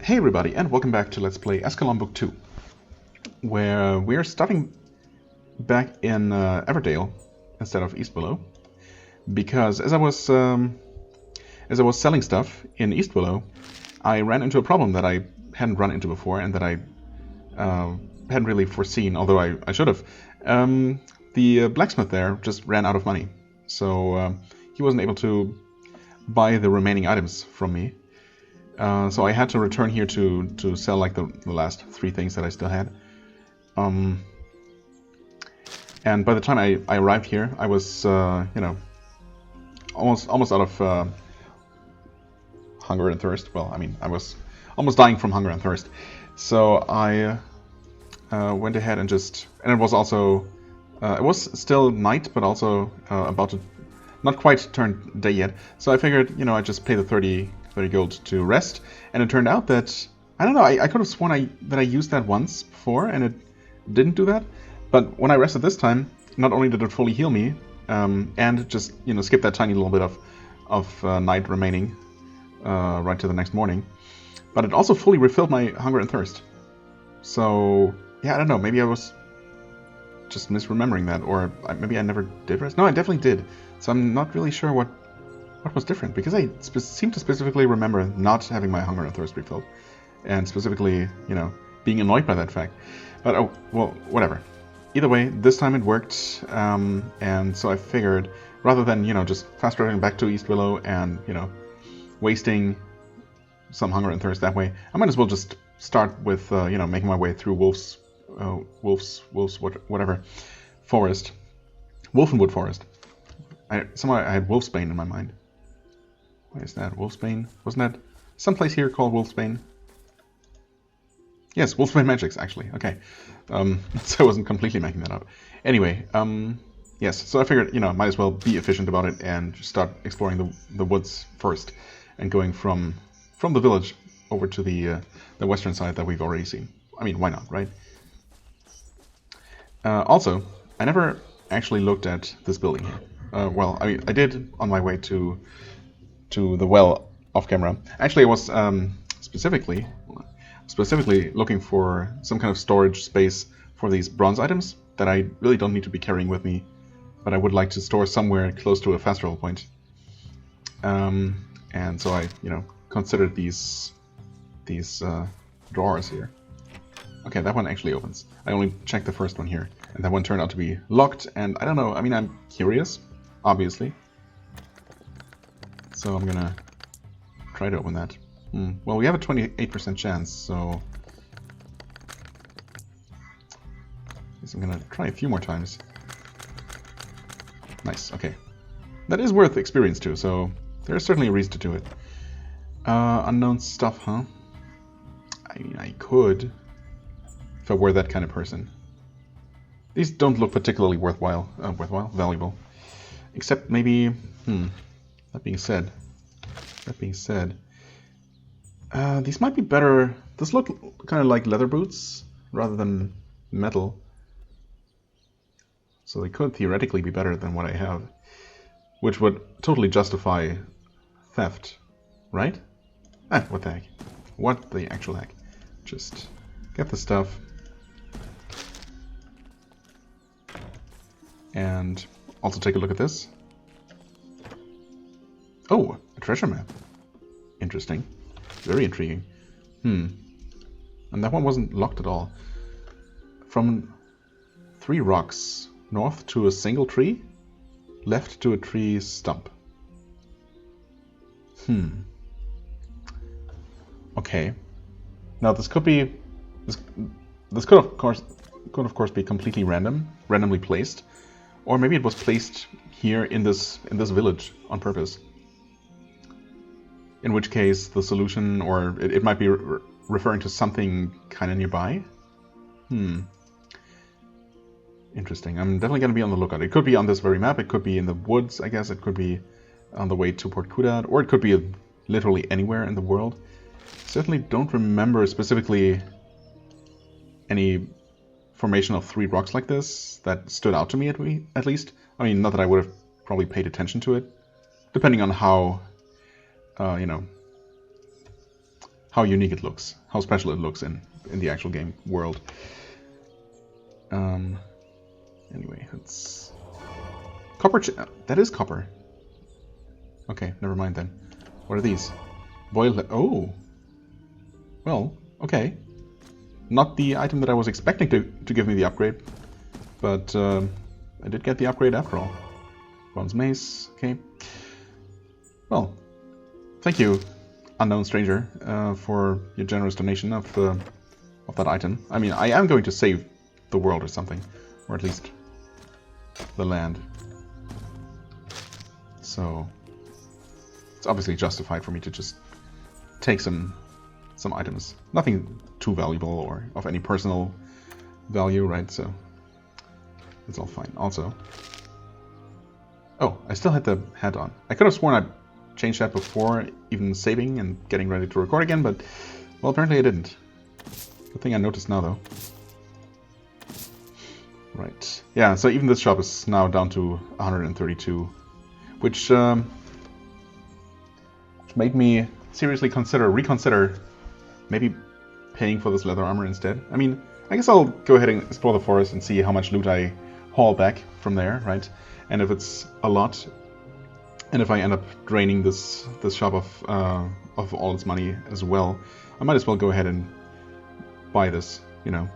Hey everybody, and welcome back to Let's Play Eschalon Book 2, where we're starting back in Everdale instead of East Willow, because as I was selling stuff in East Willow, I ran into a problem that I hadn't run into before and that I hadn't really foreseen, although I should have. The blacksmith there just ran out of money, so he wasn't able to buy the remaining items from me. So I had to return here to sell like the last three things that I still had. And by the time I arrived here, I was almost out of hunger and thirst. Well, I mean, I was almost dying from hunger and thirst. So I went ahead and it was also it was still night, but also about to not quite turn day yet. So I figured, I'd just pay the 30 gold to rest, and it turned out that, I don't know, I could have sworn that I used that once before, and it didn't do that, but when I rested this time, not only did it fully heal me, and just, skip that tiny little bit of night remaining, right to the next morning, but it also fully refilled my hunger and thirst. So, yeah, I don't know, maybe I was just misremembering that, or maybe I never did rest. No, I definitely did, so I'm not really sure what was different, because I seem to specifically remember not having my hunger and thirst refilled, and specifically, being annoyed by that fact. But oh, well, whatever. Either way, this time it worked, and so I figured, rather than, just fast traveling back to East Willow and, wasting some hunger and thirst that way, I might as well just start with, making my way through whatever, forest. Wolfenwood Forest. Somehow I had Wolfsbane in my mind. Why is that? Wolfsbane? Wasn't that someplace here called Wolfsbane? Yes, Wolfsbane Magics, actually. Okay. So I wasn't completely making that up. Anyway, yes, so I figured, might as well be efficient about it and just start exploring the woods first, and going from the village over to the western side that we've already seen. I mean, why not, right? Also, I never actually looked at this building here. Well, I mean, I did on my way to the well off camera. Actually, I was specifically looking for some kind of storage space for these bronze items that I really don't need to be carrying with me, but I would like to store somewhere close to a fast travel point. And so I, considered these drawers here. Okay, that one actually opens. I only checked the first one here, and that one turned out to be locked. And I don't know. I mean, I'm curious, obviously. So I'm gonna try to open that. Well, we have a 28% chance, so I guess I'm gonna try a few more times. Nice, okay. That is worth experience too, so there's certainly a reason to do it. Unknown stuff, huh? I mean, I could, if I were that kind of person. These don't look particularly valuable. Except maybe, That being said, these might be better. This look kind of like leather boots rather than metal, so they could theoretically be better than what I have, which would totally justify theft, right? What the heck? What the actual heck? Just get the stuff and also take a look at this. Oh, a treasure map. Interesting. Very intriguing. And that one wasn't locked at all. From 3 rocks, north to a single tree, left to a tree stump. Okay. Now this could be this could of course be completely randomly placed, or maybe it was placed here in this village on purpose. In which case, the solution, or it might be referring to something kind of nearby. Interesting. I'm definitely going to be on the lookout. It could be on this very map. It could be in the woods, I guess. It could be on the way to Port Kudat, or it could be literally anywhere in the world. Certainly don't remember specifically any formation of 3 rocks like this that stood out to me at least. I mean, not that I would have probably paid attention to it, depending on how how unique it looks, how special it looks in the actual game world. Anyway, it's copper. That is copper. Okay, never mind then. What are these? Boiled. Oh. Well, okay. Not the item that I was expecting to give me the upgrade, but I did get the upgrade after all. Bronze mace. Okay. Well, thank you, unknown stranger, for your generous donation of that item. I mean, I am going to save the world or something, or at least the land. So it's obviously justified for me to just take some items. Nothing too valuable or of any personal value, right? So it's all fine. Also, oh, I still had the hat on. I could have sworn I changed that before even saving and getting ready to record again, but well, apparently I didn't. Good thing I noticed now, though. Right. Yeah, so even this shop is now down to 132, which made me seriously reconsider maybe paying for this leather armor instead. I mean, I guess I'll go ahead and explore the forest and see how much loot I haul back from there, right? And if it's a lot, and if I end up draining this shop of all its money as well, I might as well go ahead and buy this, you know,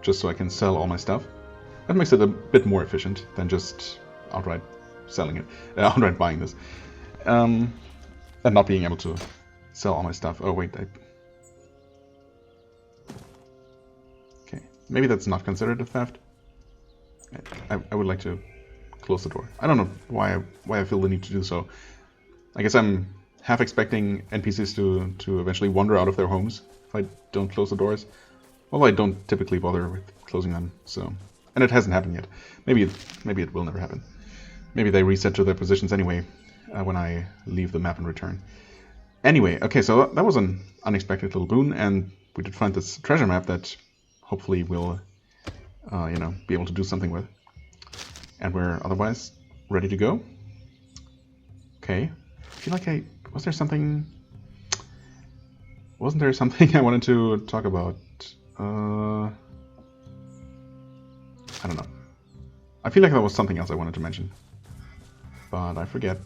just so I can sell all my stuff. That makes it a bit more efficient than just outright selling it, outright buying this, and not being able to sell all my stuff. Oh wait, okay, maybe that's not considered a theft. I would like to close the door. I don't know why I feel the need to do so. I guess I'm half expecting NPCs to eventually wander out of their homes if I don't close the doors. Although I don't typically bother with closing them, so. And it hasn't happened yet. Maybe it will never happen. Maybe they reset to their positions anyway when I leave the map and return. Anyway, okay, so that was an unexpected little boon, and we did find this treasure map that hopefully we'll, you know, be able to do something with. And we're otherwise ready to go. Okay. I feel like wasn't there something I wanted to talk about? I don't know. I feel like there was something else I wanted to mention, but I forget.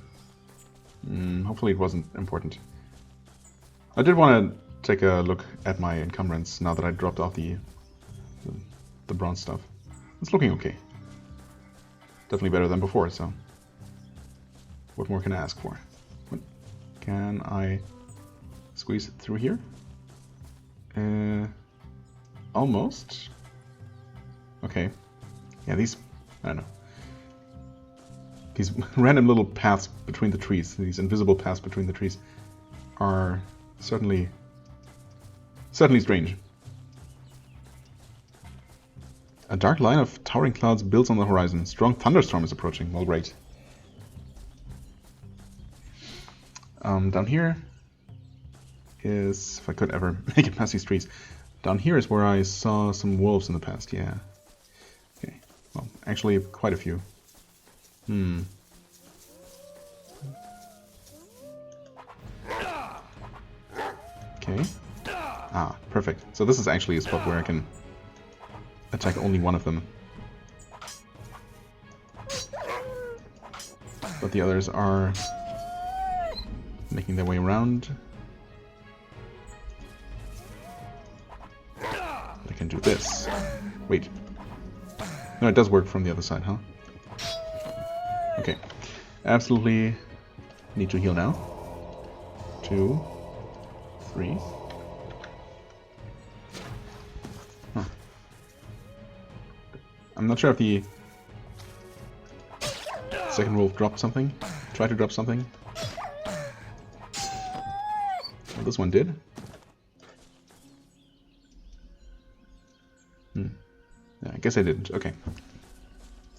Hopefully it wasn't important. I did want to take a look at my encumbrance now that I dropped off the bronze stuff. It's looking okay. Definitely better than before, so what more can I ask for? What? Can I squeeze through here? Almost. Okay. Yeah, these, I don't know. These random little paths between the trees, these invisible paths between the trees, are certainly strange. A dark line of towering clouds builds on the horizon. Strong thunderstorm is approaching. Well, great. Down here is, if I could ever make it past these trees, down here is where I saw some wolves in the past, yeah. Okay, well, actually quite a few. Okay. Ah, perfect. So this is actually a spot where I can attack only one of them. But the others are making their way around. I can do this. Wait. No, it does work from the other side, huh? Okay. Absolutely need to heal now. 2, 3. Huh. I'm not sure if the second wolf dropped something. Tried to drop something. Well, this one did. Yeah, I guess I didn't. Okay.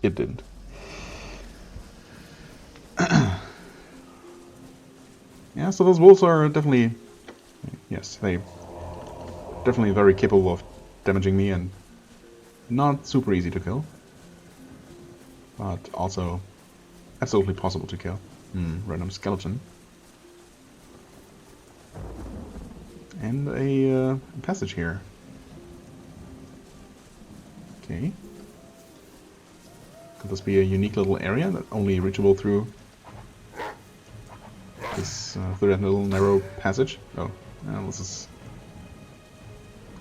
It didn't. Yeah, so those wolves are definitely... Yes, they definitely very capable of damaging me and not super easy to kill. But also absolutely possible to kill. Random skeleton. And a passage here. Okay. Could this be a unique little area that only reachable through this through that little narrow passage? Oh, this is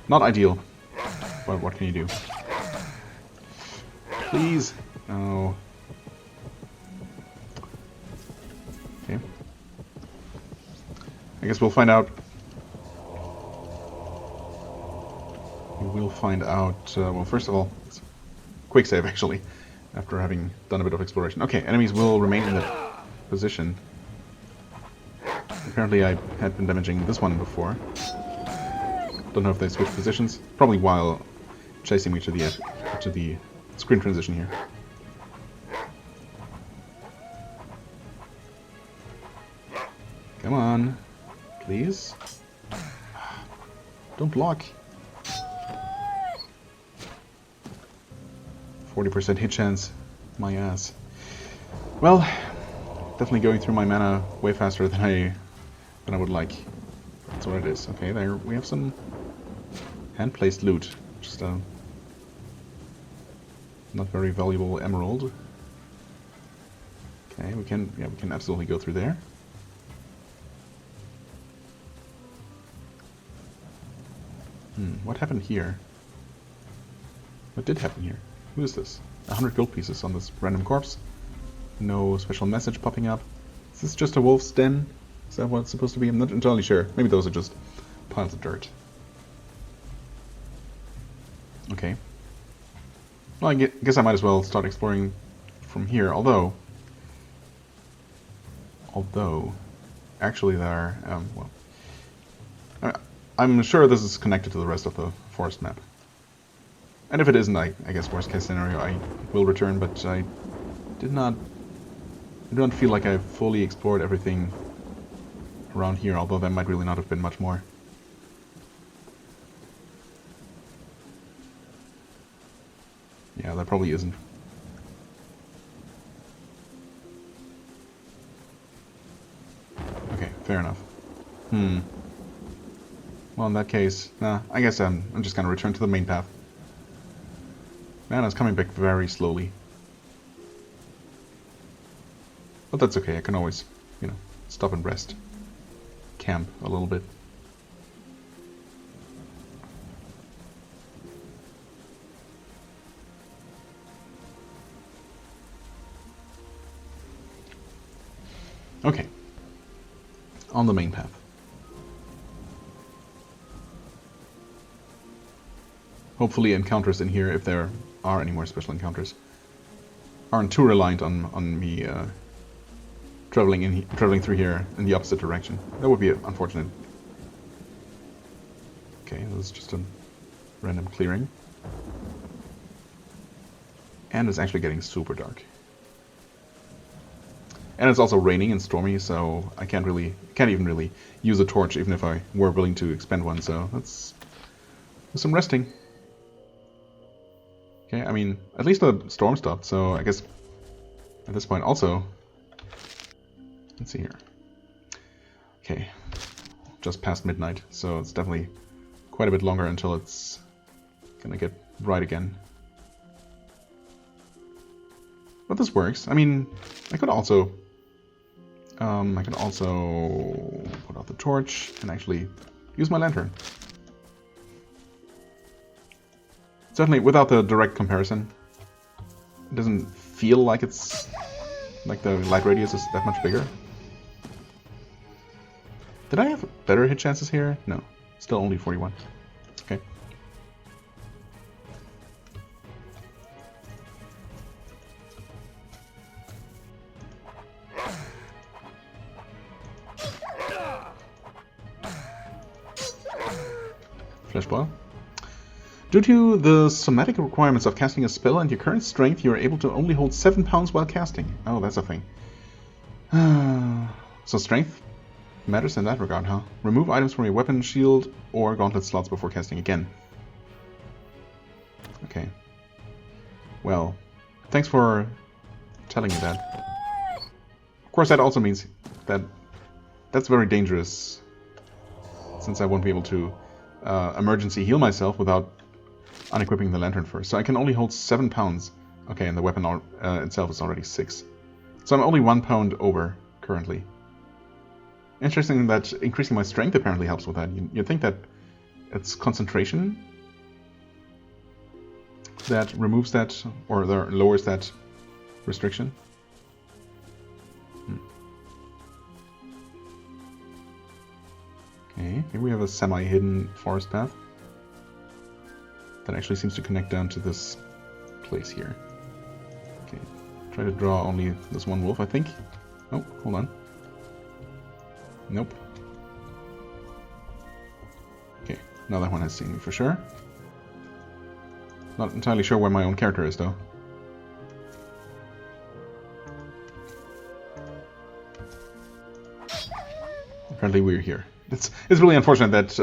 not ideal. But what can you do? Please. Oh. Okay. I guess we'll find out. We'll find out. Well, first of all, quick save actually, after having done a bit of exploration. Okay, enemies will remain in that position. Apparently, I had been damaging this one before. Don't know if they switched positions. Probably while chasing me to the screen transition here. Come on, please. Don't block. 40% hit chance. My ass. Well, definitely going through my mana way faster than I would like. That's what it is. Okay, there we have some hand-placed loot. Just a not very valuable emerald. Okay, we can absolutely go through there. What happened here? What did happen here? Who is this? 100 gold pieces on this random corpse. No special message popping up. Is this just a wolf's den? Is that what it's supposed to be? I'm not entirely sure. Maybe those are just piles of dirt. Okay. Well, I guess I might as well start exploring from here. Although, actually there are, well, I'm sure this is connected to the rest of the forest map. And if it isn't, I guess worst case scenario, I will return, but I do not feel like I've fully explored everything around here, although there might really not have been much more. Yeah, there probably isn't. Okay, fair enough. Well, in that case, I guess I'm just gonna return to the main path. Man, it's coming back very slowly. But that's okay, I can always, stop and rest. Camp a little bit. Okay. On the main path. Hopefully encounters in here, if there are any more special encounters, aren't too reliant on me traveling through here in the opposite direction. That would be unfortunate. Okay, this is just a random clearing. And it's actually getting super dark. And it's also raining and stormy, so I can't even really use a torch, even if I were willing to expend one, so let's do some resting. Okay, I mean, at least the storm stopped, so I guess at this point also, let's see here. Okay, just past midnight, so it's definitely quite a bit longer until it's gonna get bright again. But this works. I mean, I could also put out the torch and actually use my lantern. Certainly, without the direct comparison, it doesn't feel like it's like the light radius is that much bigger. Did I have better hit chances here? No, still only 41. Okay. Flashball. Due to the somatic requirements of casting a spell and your current strength, you are able to only hold 7 pounds while casting. Oh, that's a thing. So strength matters in that regard, huh? Remove items from your weapon, shield, or gauntlet slots before casting again. Okay. Well, thanks for telling me that. Of course, that also means that that's very dangerous. since I won't be able to emergency heal myself without unequipping the lantern first. So I can only hold 7 pounds. Okay, and the weapon itself is already 6. So I'm only 1 pound over currently. Interesting that increasing my strength apparently helps with that. You'd think that it's concentration that removes that, or lowers that restriction. Okay, here we have a semi-hidden forest path that actually seems to connect down to this place here. Okay, try to draw only this one wolf, I think. Oh, hold on. Nope. Okay, now that one has seen me for sure. Not entirely sure where my own character is, though. Apparently we're here. It's really unfortunate that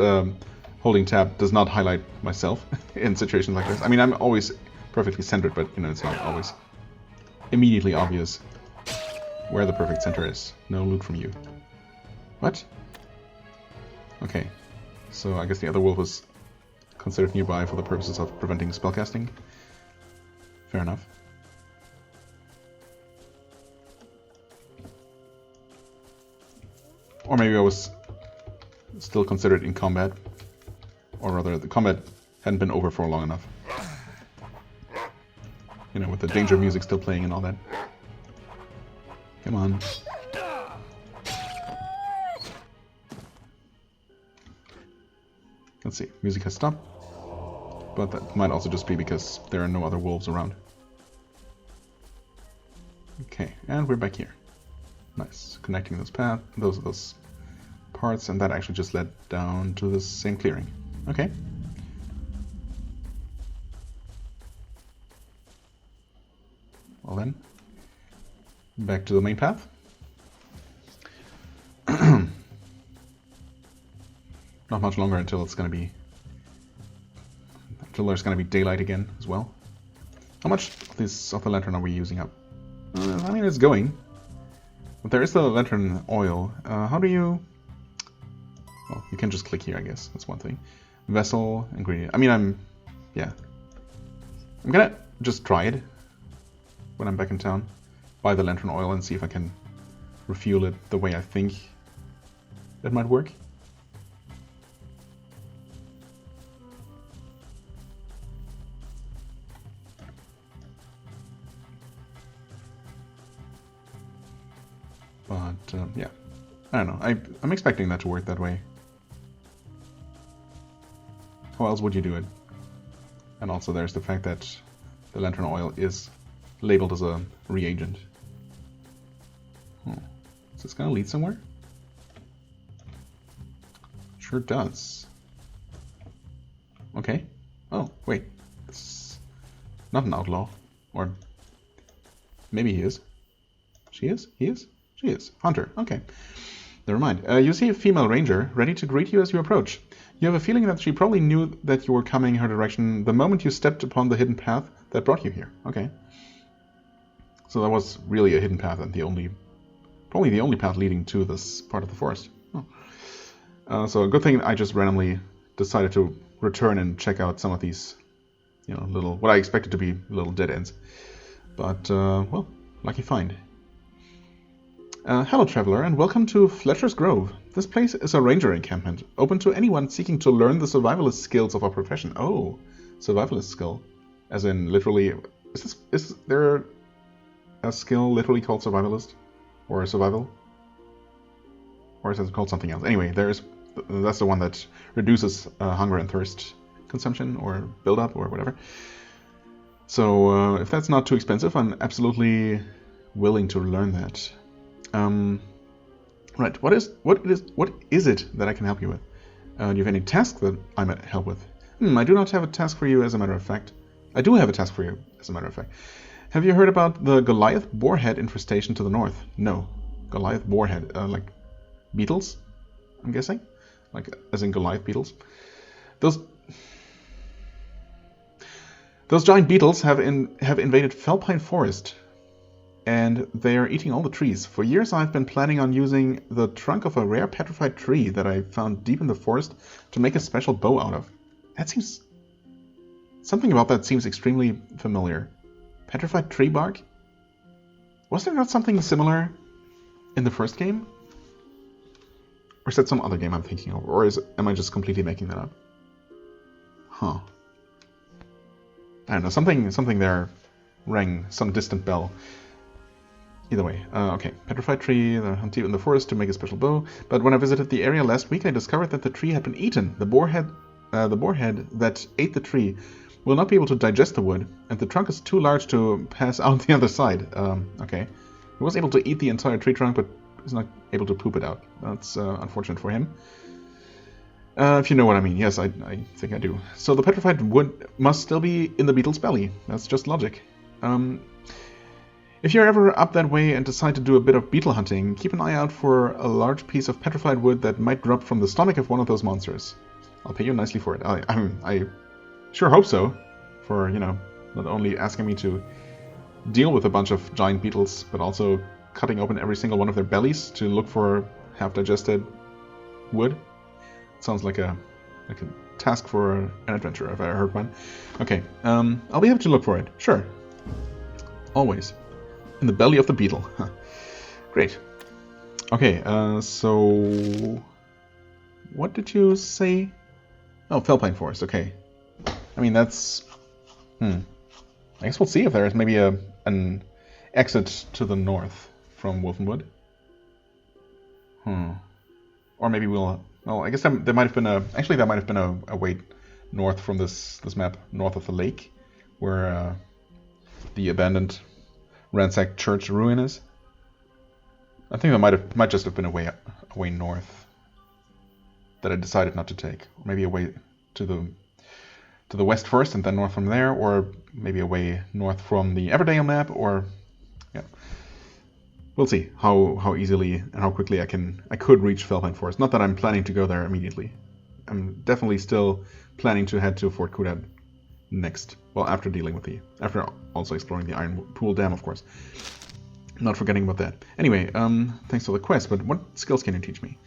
holding tab does not highlight myself in situations like this. I mean, I'm always perfectly centered, but, you know, it's not always immediately obvious where the perfect center is. No loot from you. What? Okay. So I guess the other wolf is considered nearby for the purposes of preventing spellcasting. Fair enough. Or maybe I was still considered in combat. Or rather, the combat hadn't been over for long enough. You know, with the danger music still playing and all that. Come on. Let's see, music has stopped. But that might also just be because there are no other wolves around. Okay, and we're back here. Nice. Connecting those those parts, and that actually just led down to the same clearing. Okay. Well then, back to the main path. Not much longer until there's gonna be daylight again as well. How much of the lantern are we using up? I mean, it's going. But there is the lantern oil. How do you... Well, you can just click here, I guess. That's one thing. Vessel, ingredient. I mean, I'm gonna just try it when I'm back in town. Buy the lantern oil and see if I can refuel it the way I think it might work. But, yeah. I don't know. I'm expecting that to work that way. How else would you do it? And also there's the fact that the lantern oil is labeled as a reagent. Is this gonna lead somewhere? Sure does. Okay. Oh, wait. This is not an outlaw. Or maybe he is. She is? He is? She is. Hunter. Okay. Never mind. You see a female ranger ready to greet you as you approach. You have a feeling that she probably knew that you were coming her direction the moment you stepped upon the hidden path that brought you here. Okay. So that was really a hidden path and probably the only path leading to this part of the forest. Oh. So a good thing I just randomly decided to return and check out some of these, you know, what I expected to be little dead ends. But, well, lucky find. Hello, traveler, and welcome to Fletcher's Grove. This place is a ranger encampment, open to anyone seeking to learn the survivalist skills of our profession. Oh, survivalist skill. As in, literally, is there a skill literally called survivalist? Or survival? Or is it called something else? Anyway, that's the one that reduces hunger and thirst consumption, or build-up, or whatever. So, if that's not too expensive, I'm absolutely willing to learn that. Right, what is it that I can help you with? Do you have any tasks that I might help with? I do not have a task for you, as a matter of fact. I do have a task for you, as a matter of fact. Have you heard about the Goliath boarhead infestation to the north? No. Goliath boarhead, like beetles, I'm guessing? Like, as in Goliath beetles? Those giant beetles have invaded Felpine Forest. and they're eating all the trees. For years I've been planning on using the trunk of a rare petrified tree that I found deep in the forest to make a special bow out of. That seems... Something about that seems extremely familiar. Petrified tree bark? Was there not something similar in the first game? Or is that some other game I'm thinking of? Or am I just completely making that up? Huh. I don't know, something there rang some distant bell. Either way, okay. Petrified tree, hunt deep in the forest to make a special bow. But when I visited the area last week, I discovered that the tree had been eaten. The boarhead that ate the tree will not be able to digest the wood, and the trunk is too large to pass out the other side. Okay. He was able to eat the entire tree trunk, but is not able to poop it out. That's unfortunate for him. If you know what I mean. Yes, I think I do. So the petrified wood must still be in the beetle's belly. That's just logic. If you're ever up that way and decide to do a bit of beetle hunting, keep an eye out for a large piece of petrified wood that might drop from the stomach of one of those monsters. I'll pay you nicely for it. I sure hope so. For, you know, not only asking me to deal with a bunch of giant beetles, but also cutting open every single one of their bellies to look for half-digested wood. Sounds like a task for an adventure, if I heard one. Okay, I'll be happy to look for it. Sure. Always. In the belly of the beetle. Huh. Great. Okay, so... What did you say? Oh, Felpine Forest, okay. I mean, that's... I guess we'll see if there is maybe an exit to the north from Wolfenwood. Or maybe we'll... Well, I guess there might have been a... Actually, there might have been a way north from this map, north of the lake, where the abandoned, ransacked church ruin is. I think there might just have been a way north that I decided not to take. Maybe a way to the west first and then north from there, or maybe a way north from the Everdale map, or yeah. We'll see how easily and how quickly I could reach Felpine Forest. Not that I'm planning to go there immediately. I'm definitely still planning to head to Fort Kudat next. Well, after after also exploring the Iron Pool Dam, of course. Not forgetting about that. Anyway, thanks for the quest, but what skills can you teach me?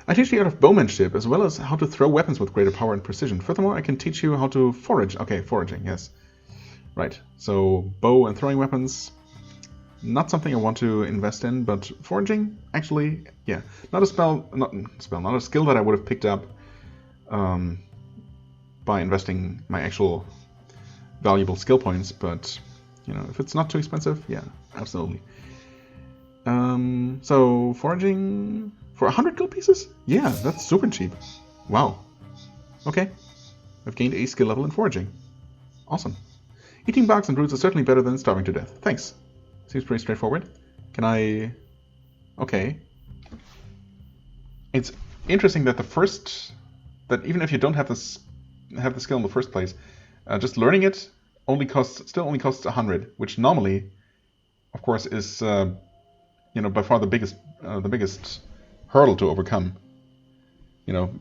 I teach the art of bowmanship, as well as how to throw weapons with greater power and precision. Furthermore, I can teach you how to forage. Okay, foraging, yes. Right, so bow and throwing weapons, not something I want to invest in, but foraging, actually, yeah. Not a skill that I would have picked up by investing my actual valuable skill points, but, you know, if it's not too expensive, yeah, absolutely. So, foraging... For 100 gold pieces? Yeah, that's super cheap. Wow. Okay. I've gained a skill level in foraging. Awesome. Eating barks and roots is certainly better than starving to death. Thanks. Seems pretty straightforward. Can I... Okay. It's interesting that that even if you don't have the skill in the first place, just learning it still only costs 100, which normally, of course, is by far the biggest hurdle to overcome,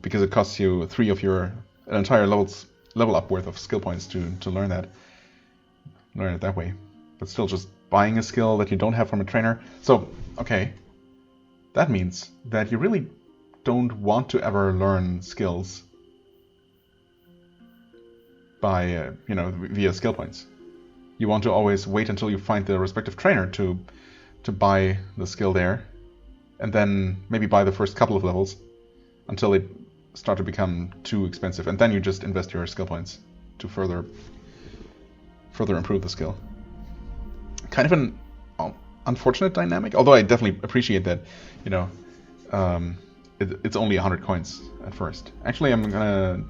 because it costs you 3 of an entire level up worth of skill points to learn it that way. But still, just buying a skill that you don't have from a trainer. So, okay, that means that you really don't want to ever learn skills by via skill points. You want to always wait until you find the respective trainer to buy the skill there, and then maybe buy the first couple of levels until they start to become too expensive, and then you just invest your skill points to further improve the skill. Kind of an unfortunate dynamic, although I definitely appreciate that, it's only 100 coins at first. Actually, I'm gonna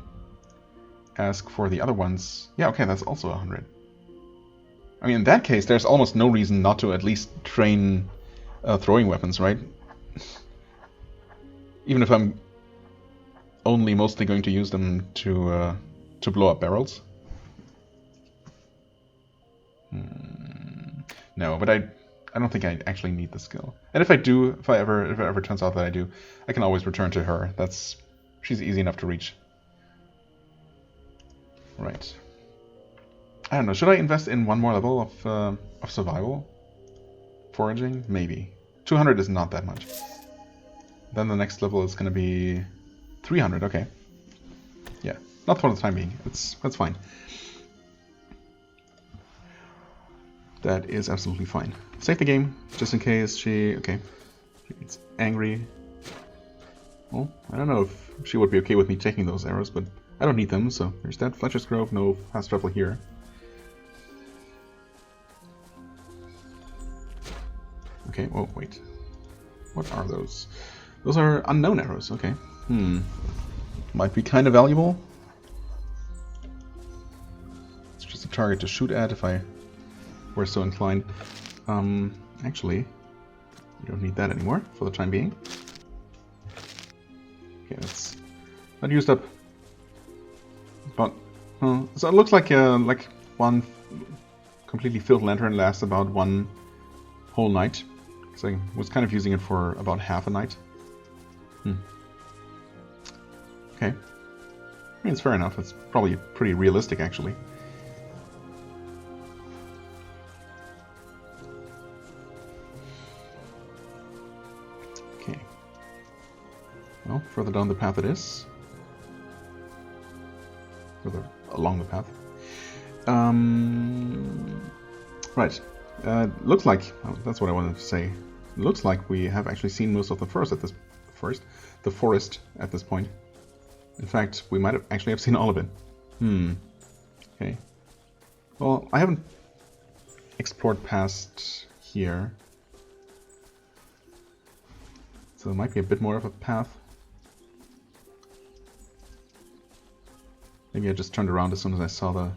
ask for the other ones. Yeah, okay, that's also 100. I mean, in that case, there's almost no reason not to at least train throwing weapons, right? Even if I'm only mostly going to use them to blow up barrels. No, but I don't think I actually need the skill. And if I do, if it ever turns out that I do, I can always return to her. She's easy enough to reach. Right. I don't know. Should I invest in one more level of survival? foraging? Maybe. 200 is not that much. Then the next level is going to be 300, okay. Yeah, not for the time being. That's fine. That is absolutely fine. Save the game, just in case she... Okay. She gets angry. Well, I don't know if she would be okay with me taking those arrows, but I don't need them, so there's that. Fletcher's Grove, no fast travel here. Okay, oh, wait. What are those? Those are unknown arrows, okay. Might be kind of valuable. It's just a target to shoot at if I were so inclined. Actually, you don't need that anymore for the time being. Okay, that's not used up. But, so it looks like one completely filled lantern lasts about one whole night. So I was kind of using it for about half a night. Okay. I mean, it's fair enough. It's probably pretty realistic, actually. Okay. Well, further down the path it is. Further along the path. Right. Looks like... Oh, that's what I wanted to say. Looks like we have actually seen most of the forest at this point. In fact, we might have actually have seen all of it. Okay. Well, I haven't explored past here. So there might be a bit more of a path. Maybe I just turned around as soon as I saw the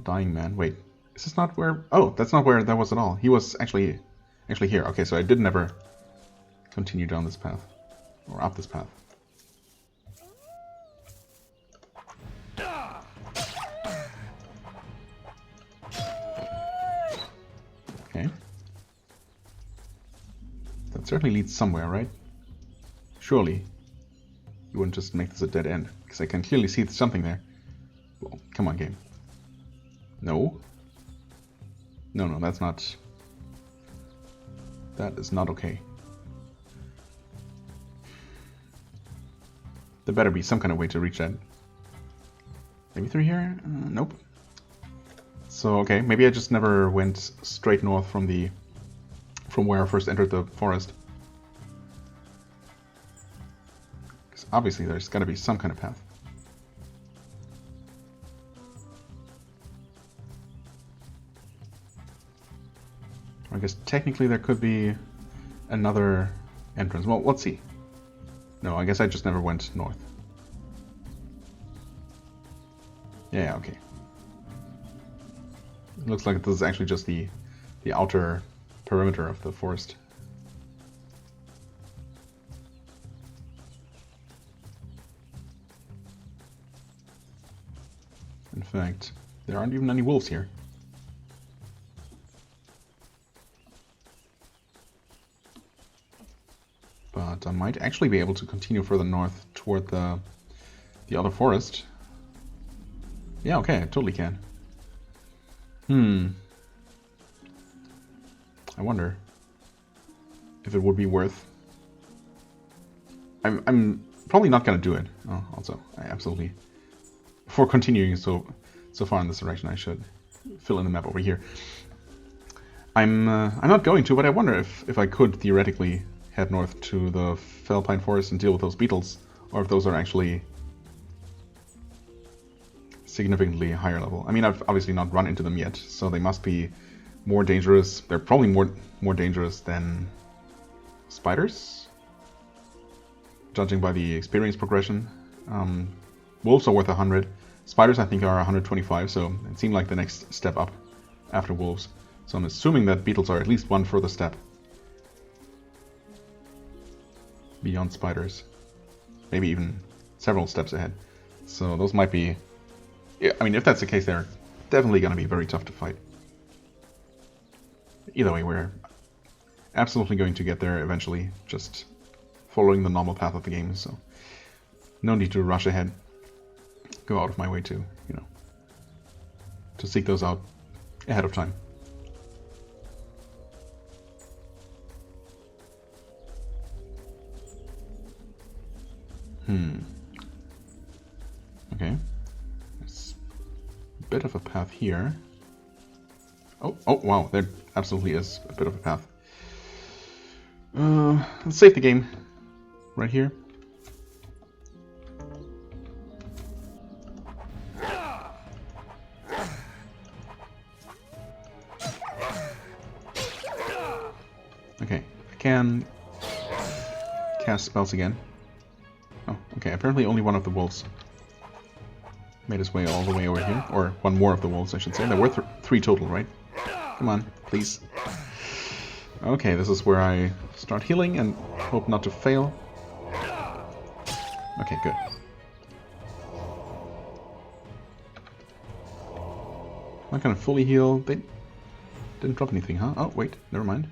dying man. Wait, is this not where... Oh, that's not where that was at all. He was actually here. Okay, so I did never continue down this path. Or up this path. Okay. That certainly leads somewhere, right? Surely. You wouldn't just make this a dead end. Because I can clearly see something there. Well, come on, game. No. No, that's not... That is not okay. There better be some kind of way to reach that. Maybe through here? Nope. So, okay, maybe I just never went straight north from where I first entered the forest. Because obviously there's got to be some kind of path. I guess technically there could be another entrance. Well, let's see. No, I guess I just never went north. Yeah, okay. It looks like this is actually just the outer perimeter of the forest. In fact, there aren't even any wolves here. But I might actually be able to continue further north toward the other forest. Yeah, okay, I totally can. I wonder if it would be worth... I'm probably not gonna do it. Oh, also, I absolutely... Before continuing so far in this direction, I should fill in the map over here. I'm not going to, but I wonder if I could theoretically head north to the Felpine Forest and deal with those beetles, or if those are actually significantly higher level. I mean, I've obviously not run into them yet, so they must be more dangerous. They're probably more dangerous than spiders, judging by the experience progression. Wolves are worth 100. Spiders, I think, are 125, so it seemed like the next step up after wolves. So I'm assuming that beetles are at least one further step beyond spiders. Maybe even several steps ahead. So those might be... Yeah, I mean, if that's the case, they're definitely going to be very tough to fight. Either way, we're absolutely going to get there eventually, just following the normal path of the game, so no need to rush ahead. Go out of my way to, to seek those out ahead of time. Okay. There's a bit of a path here. Oh, wow, there absolutely is a bit of a path. Let's save the game right here. Okay, I can cast spells again. Oh, okay, apparently only one of the wolves made his way all the way over here. Or one more of the wolves, I should say. There were three total, right? Come on, please. Okay, this is where I start healing and hope not to fail. Okay, good. Not gonna fully heal. They didn't drop anything, huh? Oh, wait, never mind.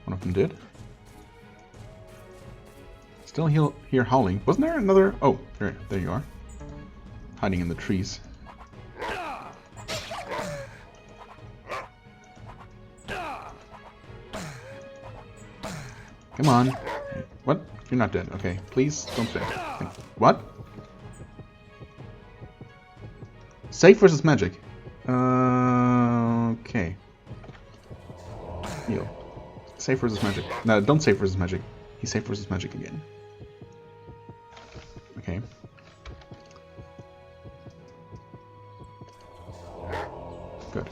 One of them did. Still here howling. Wasn't there another? Oh, there you are. Hiding in the trees. Come on. What? You're not dead. Okay, please don't stay. What? Safe versus magic. Okay. Heal. Safe versus magic. No, don't save versus magic. He's safe versus magic again. Okay. Good.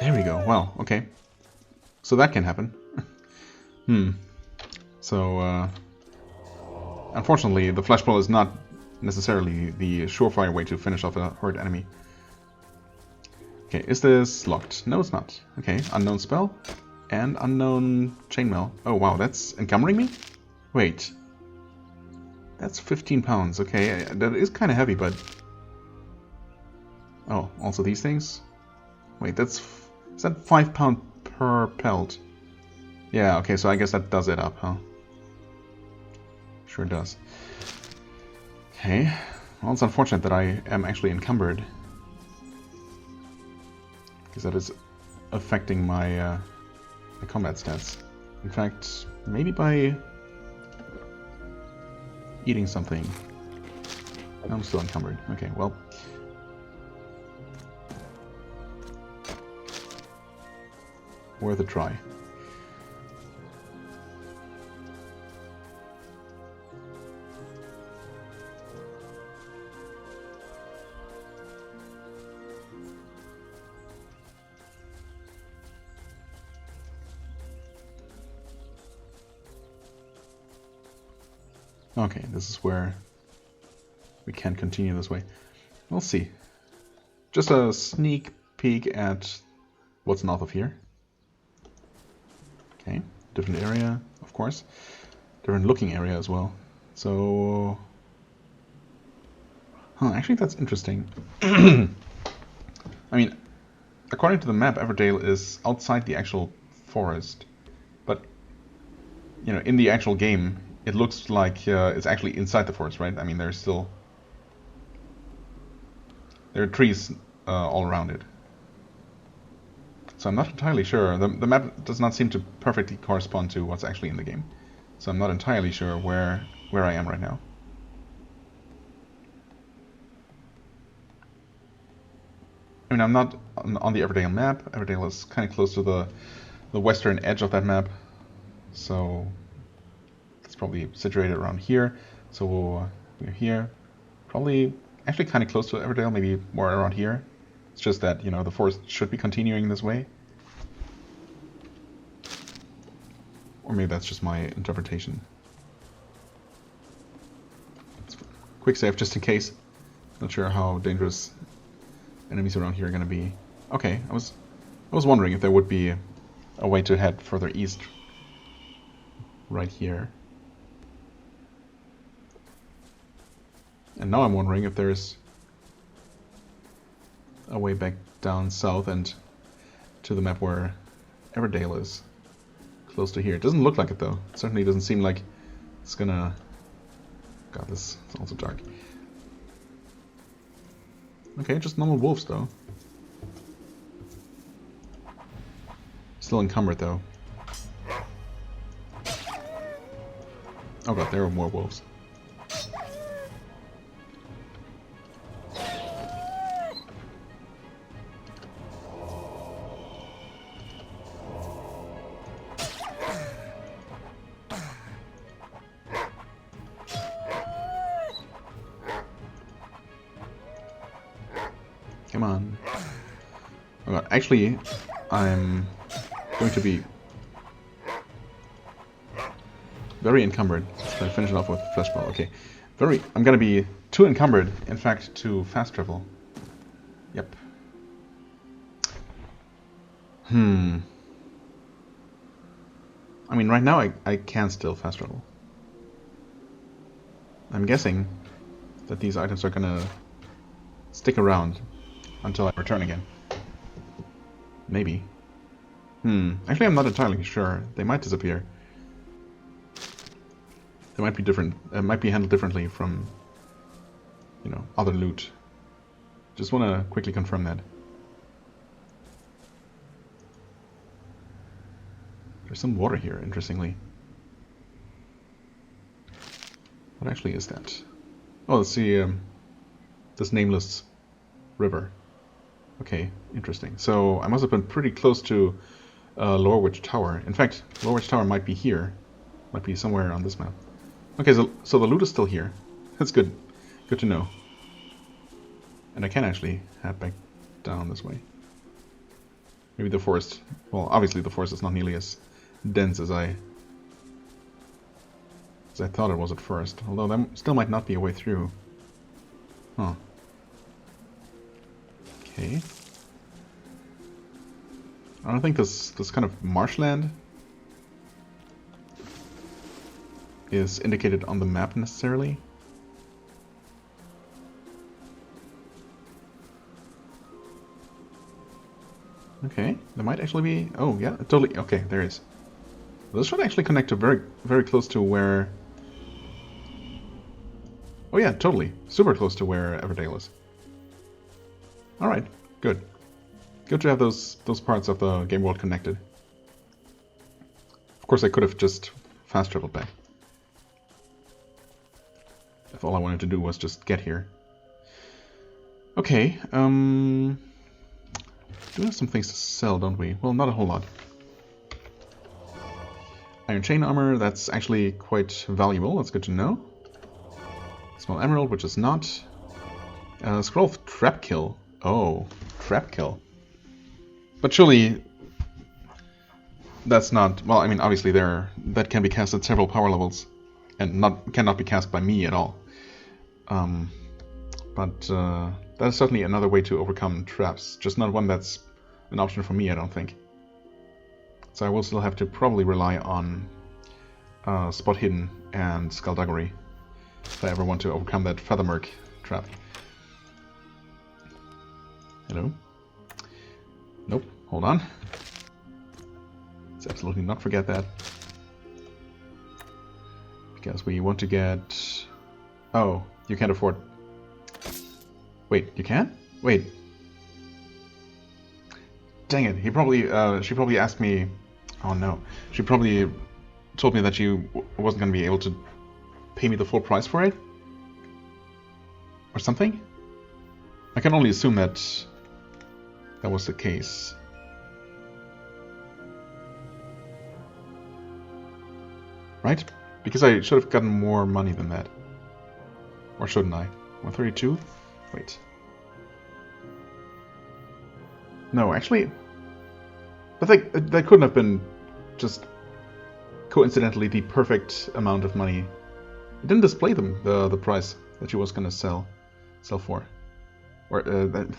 There we go. Wow, okay. So that can happen. So, unfortunately, the flash ball is not necessarily the surefire way to finish off a horde enemy. Okay, is this locked? No, it's not. Okay, unknown spell and unknown chainmail. Oh wow, that's encumbering me? Wait. That's 15 pounds. Okay, that is kind of heavy, but... Oh, also these things? Wait, is that 5 pound per pelt? Yeah, okay, so I guess that does it up, huh? Sure does. Okay. Well, it's unfortunate that I am actually encumbered. Because that is affecting my, my combat stats. In fact, maybe by eating something. I'm still encumbered. Okay, well. Worth a try. Okay, this is where we can continue this way. We'll see. Just a sneak peek at what's north of here. Okay, different area, of course. Different looking area as well. So... Huh, actually that's interesting. I mean, according to the map, Everdale is outside the actual forest. But, you know, in the actual game, it looks like it's actually inside the forest, right? I mean, there are trees all around it. So I'm not entirely sure. The map does not seem to perfectly correspond to what's actually in the game. So I'm not entirely sure where I am right now. I mean, I'm not on the Everdale map. Everdale is kind of close to the western edge of that map. So it's probably situated around here. So we're here. Probably actually kind of close to Everdale, maybe more around here. It's just that, you know, the forest should be continuing this way. Or maybe that's just my interpretation. Quick save just in case. Not sure how dangerous enemies around here are going to be. Okay, I was wondering if there would be a way to head further east. Right here. And now I'm wondering if there's a way back down south and to the map where Everdale is. Close to here. It doesn't look like it though. It certainly doesn't seem like it's gonna... God, this is also dark. Okay, just normal wolves though. Still encumbered though. Oh god, there are more wolves. Come on. Oh god, actually, I'm going to be very encumbered. Let's finish it off with flashball. Okay, I'm gonna be too encumbered, in fact, to fast travel. Yep. I mean, right now I can still fast travel. I'm guessing that these items are gonna stick around until I return again. Maybe. Actually, I'm not entirely sure. They might disappear. They might be different. Might be handled differently from, you know, other loot. Just want to quickly confirm that. There's some water here, interestingly. What actually is that? Oh, let's see. This nameless river. Okay, interesting. So I must have been pretty close to Lower Witch Tower. In fact, Lower Witch Tower might be here. Might be somewhere on this map. Okay, so the loot is still here. That's good. Good to know. And I can actually head back down this way. Maybe the forest... Well, obviously the forest is not nearly as dense as I thought it was at first. Although there still might not be a way through. Huh. Okay. I don't think this kind of marshland is indicated on the map necessarily. Okay, there might actually be... Oh, yeah, totally... Okay, there is. This should actually connect to very, very close to where... Oh yeah, totally. Super close to where Everdale is. Alright, good. Good to have those parts of the game world connected. Of course, I could have just fast traveled back. If all I wanted to do was just get here. Okay, do have some things to sell, don't we? Well, not a whole lot. Iron chain armor, that's actually quite valuable, that's good to know. Small emerald, which is not. Scroll of trap kill. Oh, trap kill. But surely that's not... Well, I mean, obviously that can be cast at several power levels and cannot be cast by me at all. But that is certainly another way to overcome traps. Just not one that's an option for me, I don't think. So I will still have to probably rely on Spot Hidden and Skullduggery if I ever want to overcome that Feathermerk trap. Hello? Nope, hold on. Let's absolutely not forget that. Because we want to get... Oh, you can't afford... Wait, you can? Wait. Dang it, he probably, she probably asked me... Oh no. She probably told me that she wasn't going to be able to pay me the full price for it? Or something? I can only assume that that was the case. Right? Because I should have gotten more money than that. Or shouldn't I? 132? Wait. No, actually... But that couldn't have been just coincidentally the perfect amount of money. It didn't display the price that she was going to sell for. Or that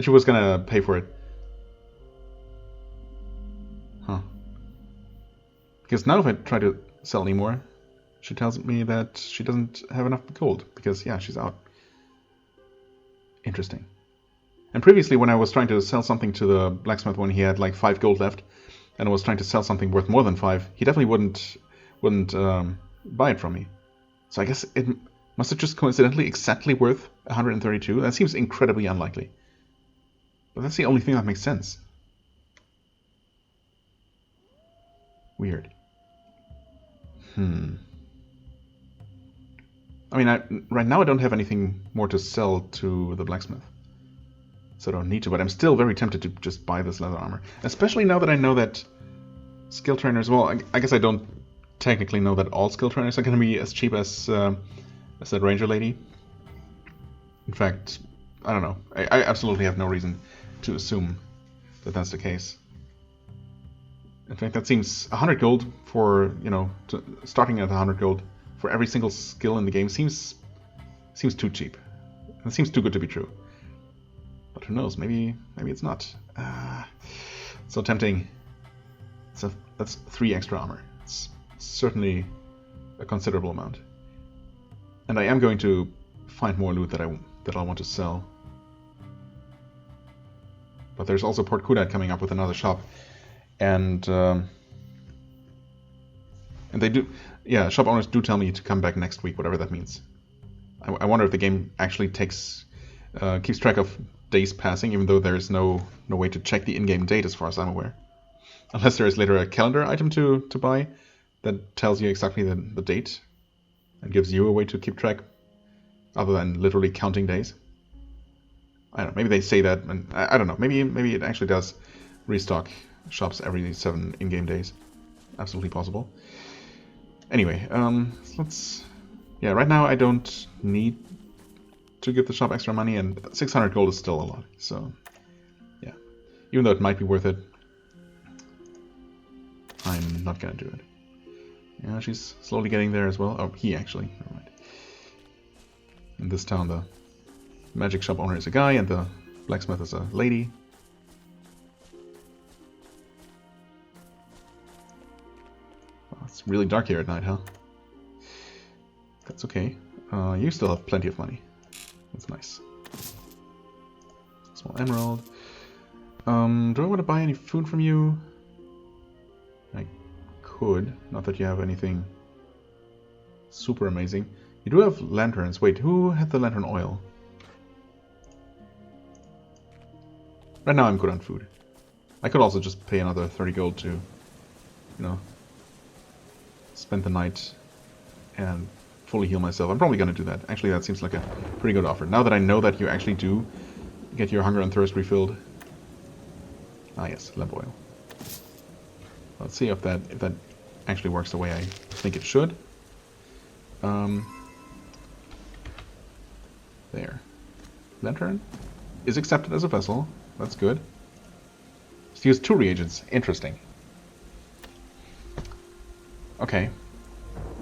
she was going to pay for it. Huh. Because now if I try to sell anymore, she tells me that she doesn't have enough gold. Because, yeah, she's out. Interesting. And previously, when I was trying to sell something to the blacksmith when he had like 5 gold left, and I was trying to sell something worth more than 5, he definitely wouldn't buy it from me. So I guess it must have just coincidentally exactly worth 132. That seems incredibly unlikely. But that's the only thing that makes sense. Weird. I mean, right now I don't have anything more to sell to the blacksmith. So I don't need to, but I'm still very tempted to just buy this leather armor. Especially now that I know that skill trainers... Well, I guess I don't technically know that all skill trainers are going to be as cheap as that ranger lady. In fact, I don't know. I absolutely have no reason to assume that that's the case. In fact, that seems 100 gold for, you know, starting at 100 gold for every single skill in the game seems too cheap. It seems too good to be true. But who knows? Maybe it's not. So tempting. So that's 3 extra armor. It's certainly a considerable amount. And I am going to find more loot that I'll want to sell. But there's also Port Kudat coming up with another shop, and they do. Yeah, shop owners do tell me to come back next week, whatever that means. I wonder if the game actually keeps track of days passing, even though there is no way to check the in-game date, as far as I'm aware. Unless there is later a calendar item to buy that tells you exactly the date and gives you a way to keep track, other than literally counting days. I don't know. Maybe they say that, and I don't know. Maybe it actually does restock shops every 7 in-game days. Absolutely possible. Anyway, let's... Yeah, right now I don't need to give the shop extra money, and 600 gold is still a lot. So, yeah. Even though it might be worth it, I'm not gonna do it. Yeah, she's slowly getting there as well. Oh, he actually. Never mind. In this town, the magic shop owner is a guy, and the blacksmith is a lady. Well, it's really dark here at night, huh? That's okay. You still have plenty of money. That's nice. Small emerald. Do I want to buy any food from you? I could. Not that you have anything super amazing. You do have lanterns. Wait, who had the lantern oil? Right now I'm good on food. I could also just pay another 30 gold to, you know, spend the night and fully heal myself. I'm probably going to do that. Actually, that seems like a pretty good offer. Now that I know that you actually do get your hunger and thirst refilled. Ah yes, lamp oil. Let's see if that actually works the way I think it should. There. Lantern is accepted as a vessel. That's good. Just use 2 reagents. Interesting. Okay.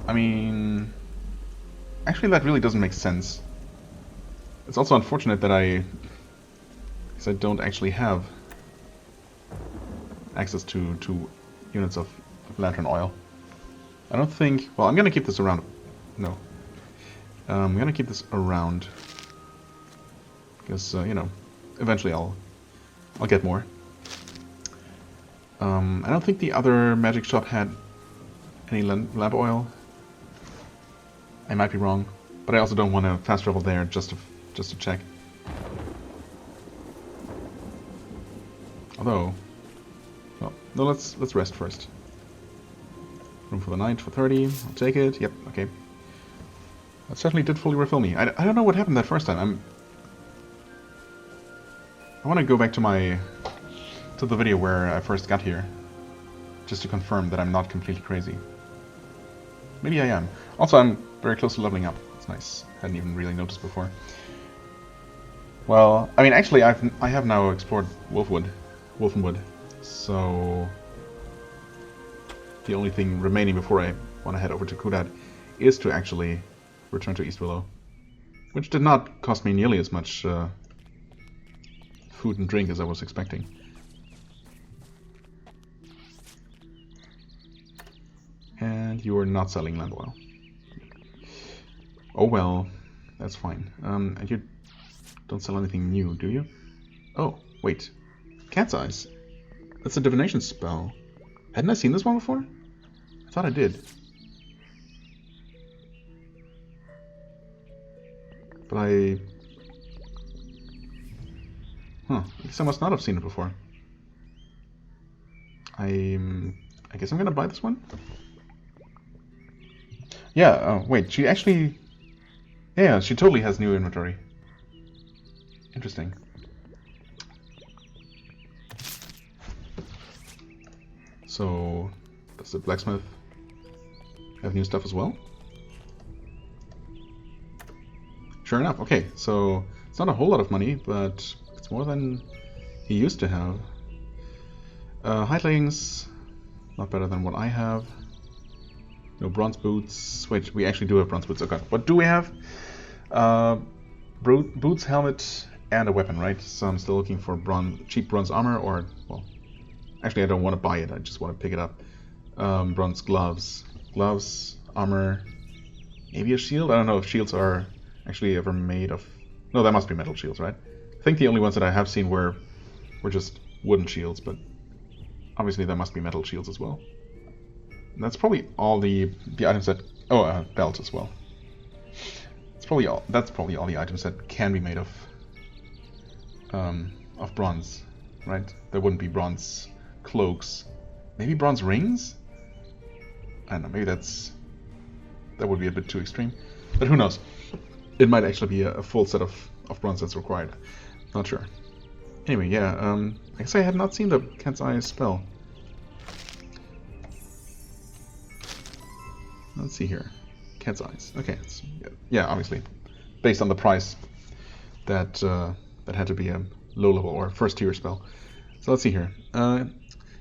I mean... Actually, that really doesn't make sense. It's also unfortunate that I don't actually have access to 2 units of lantern oil. I don't think... Well, I'm going to keep this around. No. I'm going to keep this around. Because, you know, eventually I'll get more. I don't think the other magic shop had any lamp oil. I might be wrong, but I also don't want to fast travel there just to check. Although, well, no, let's rest first. Room for the night for 30. I'll take it. Yep. Okay. That certainly did fully refill me. I don't know what happened that first time. I want to go back to the video where I first got here, just to confirm that I'm not completely crazy. Maybe I am. Also, I'm very close to leveling up. It's nice. Hadn't even really noticed before. Well, I mean, actually, I have now explored Wolfenwood, so the only thing remaining before I want to head over to Kudat is to actually return to East Willow, which did not cost me nearly as much food and drink as I was expecting. And you are not selling lamp oil. Oh well, that's fine. And you don't sell anything new, do you? Oh, wait. Cat's Eyes. That's a divination spell. Hadn't I seen this one before? I thought I did. But I guess I must not have seen it before. I guess I'm gonna buy this one? Yeah, wait, she actually Yeah, she totally has new inventory. Interesting. So, does the blacksmith have new stuff as well? Sure enough, okay, so it's not a whole lot of money, but it's more than he used to have. Hide leggings, not better than what I have. No bronze boots. Wait, we actually do have bronze boots. Okay, what do we have? Boots, helmet, and a weapon, right? So I'm still looking for cheap bronze armor, or, well, actually I don't want to buy it, I just want to pick it up. Bronze gloves. Gloves, armor, maybe a shield? I don't know if shields are actually ever made of... No, that must be metal shields, right? I think the only ones that I have seen were just wooden shields, but obviously there must be metal shields as well. And that's probably all the items that... Oh, belt as well. That's probably all the items that can be made of bronze, right? There wouldn't be bronze cloaks. Maybe bronze rings? I don't know, maybe that would be a bit too extreme. But who knows? It might actually be a full set of bronze that's required. Not sure. Anyway, yeah, I guess I had not seen the cat's eye spell. Let's see here. Cat's eyes. Okay, yeah, obviously. Based on the price, that had to be a low level or first tier spell. So let's see here.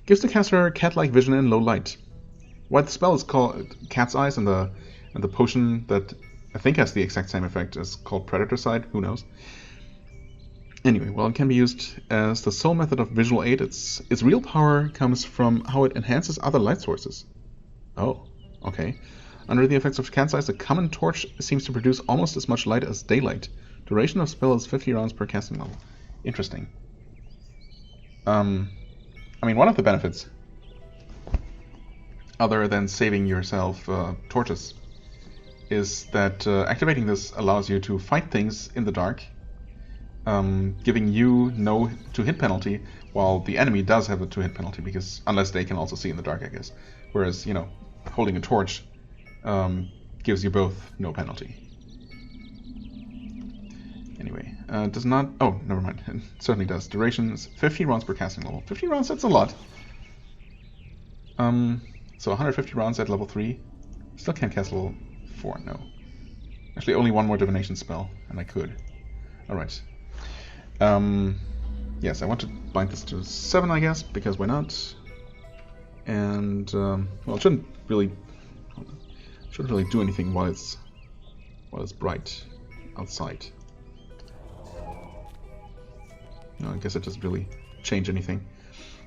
Gives the caster cat-like vision in low light. Why the spell is called Cat's Eyes and the potion that I think has the exact same effect is called Predator Sight, who knows. Anyway, well, it can be used as the sole method of visual aid. Its real power comes from how it enhances other light sources. Oh, okay. Under the effects of Cat's Eyes, a common torch seems to produce almost as much light as daylight. Duration of spell is 50 rounds per casting level. Interesting. I mean, one of the benefits, other than saving yourself torches, is that activating this allows you to fight things in the dark, giving you no 2-hit penalty, while the enemy does have a 2-hit penalty, because unless they can also see in the dark, I guess. Whereas, you know, holding a torch gives you both no penalty. Anyway, does not... Oh, never mind. It certainly does. Duration is 50 rounds per casting level. 50 rounds, that's a lot. So 150 rounds at level 3. Still can't cast level 4, no. Actually, only one more divination spell, and I could. Alright. Yes, I want to bind this to 7, I guess, because why not? And, well, it shouldn't really do anything while it's bright outside. No, I guess it doesn't really change anything.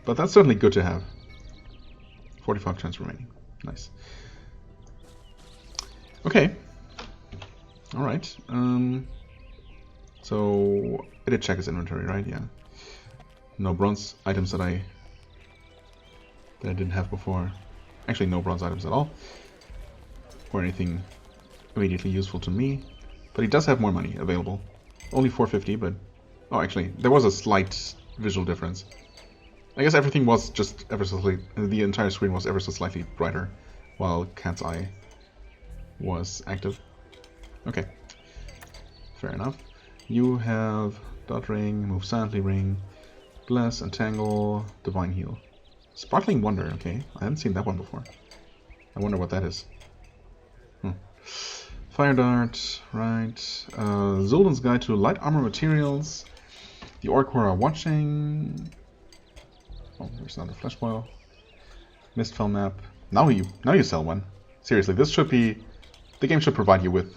But that's certainly good to have. 45 turns remaining. Nice. Okay. Alright. So I did check his inventory, right? Yeah. No bronze items that I didn't have before. Actually, no bronze items at all. Or anything immediately useful to me. But he does have more money available. Only 450, but... Oh, actually, there was a slight visual difference. I guess everything was just ever so slightly... The entire screen was ever so slightly brighter, while Cat's Eye was active. Okay. Fair enough. You have Dot Ring, Move Silently Ring, Bless, Entangle, Divine Heal. Sparkling Wonder, okay. I haven't seen that one before. I wonder what that is. Fire Dart, right. Zoldan's Guide to Light Armor Materials. The Orc who are watching. Oh, there's another Flesh Boil. Mistfell Map. Now you sell one. Seriously, this should be... The game should provide you with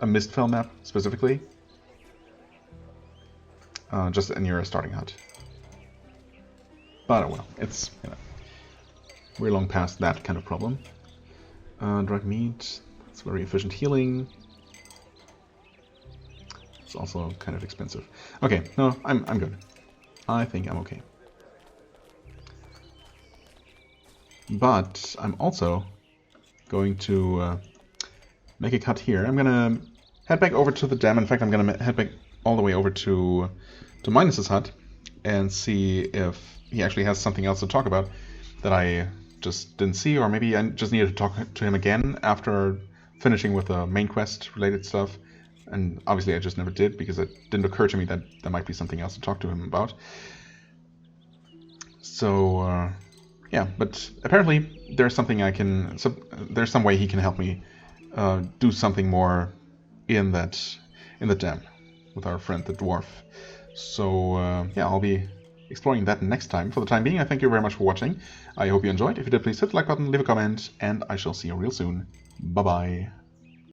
a Mistfell map, specifically. Just in your starting hut. But oh well, it's, you know, we're long past that kind of problem. Drug meat, it's very efficient healing. It's also kind of expensive. Okay, no, I'm good. I think I'm okay. But I'm also going to make a cut here. I'm gonna head back over to the dam. In fact, I'm gonna head back all the way over to Minus's hut and see if he actually has something else to talk about that I just didn't see, or maybe I just needed to talk to him again after finishing with the main quest related stuff. And obviously I just never did, because it didn't occur to me that there might be something else to talk to him about. So, yeah, but apparently there's something there's some way he can help me do something more in the dam with our friend the dwarf. So, yeah, I'll be exploring that next time. For the time being, I thank you very much for watching. I hope you enjoyed. If you did, please hit the like button, leave a comment, and I shall see you real soon. Bye-bye.